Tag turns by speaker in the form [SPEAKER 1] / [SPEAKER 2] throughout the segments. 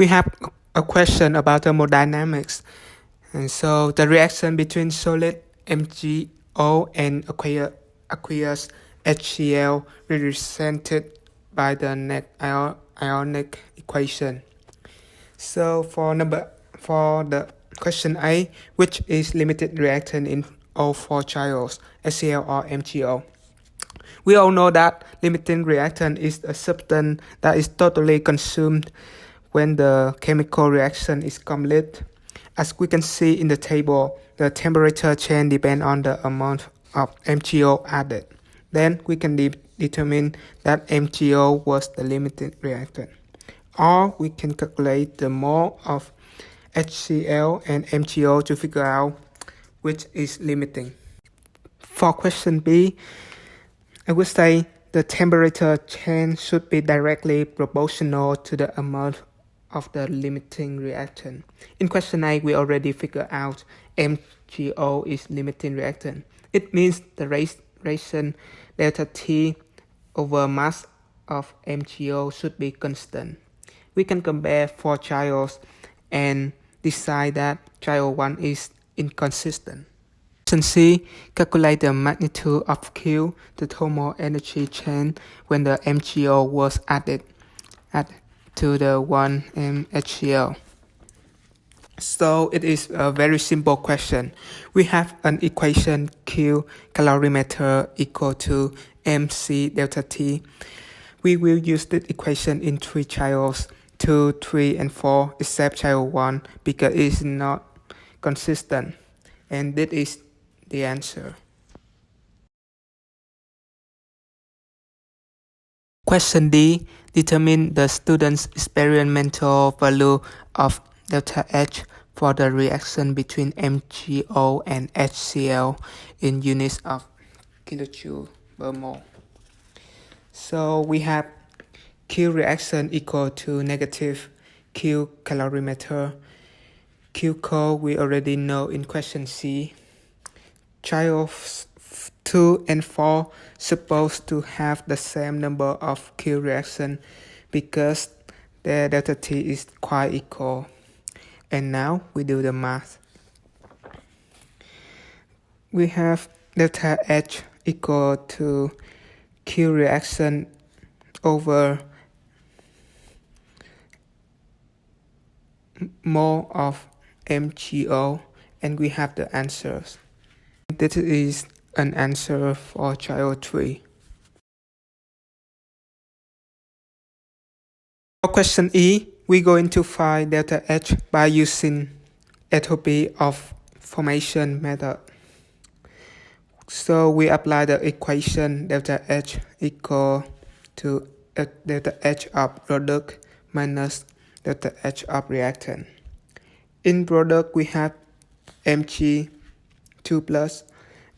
[SPEAKER 1] We have a question about thermodynamics. And so the reaction between solid MgO and aqueous HCl represented by the net ionic equation. So for the question A, which is limited reactant in all four trials, HCl or MgO? We all know that limiting reactant is a substance that is totally consumed when the chemical reaction is complete. As we can see in the table, the temperature change depends on the amount of MgO added. Then we can determine that MgO was the limiting reactant. Or we can calculate the mole of HCl and MgO to figure out which is limiting. For question B, I would say the temperature change should be directly proportional to the amount of the limiting reactant. In question A, we already figured out MgO is limiting reactant. It means the relation delta T over mass of MgO should be constant. We can compare four trials and decide that trial 1 is inconsistent. Question C, calculate the magnitude of Q, the thermal energy change when the MgO was added to the 1 HCl. So it is a very simple question. We have an equation Q calorimeter equal to mc delta T. We will use this equation in 3 trials, 2, 3, and 4, except trial 1 because it is not consistent. And this is the answer. Question D. Determine the student's experimental value of delta H for the reaction between MgO and HCl in units of kilojoule per mole. So we have Q reaction equal to negative Q calorimeter. Q cold we already know in question C. Trials 2 and 4 supposed to have the same number of Q reaction because their delta T is quite equal. And now we do the math. We have delta H equal to Q reaction over mole of MgO, and we have the answers. This is an answer for trial 3. For question E, we're going to find delta H by using entropy of formation method. So we apply the equation delta H equal to delta H of product minus delta H of reactant. In product, we have Mg2 plus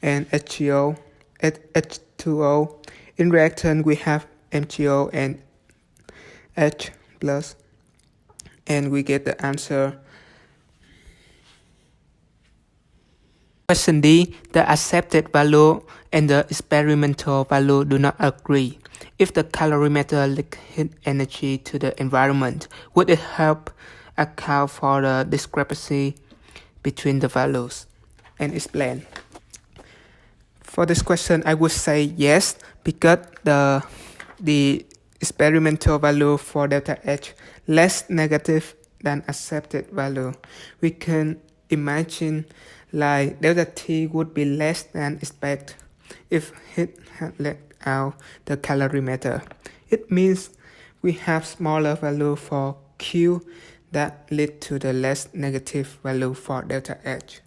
[SPEAKER 1] and HCO, H2O. In reactant, we have MgO and H plus, and we get the answer. Question D. The accepted value and the experimental value do not agree. If the calorimeter leaks heat energy to the environment, would it help account for the discrepancy between the values? And explain. For this question, I would say yes, because the experimental value for delta H less negative than accepted value. We can imagine like delta T would be less than expected if heat had let out the calorimeter. It means we have smaller value for Q that lead to the less negative value for delta H.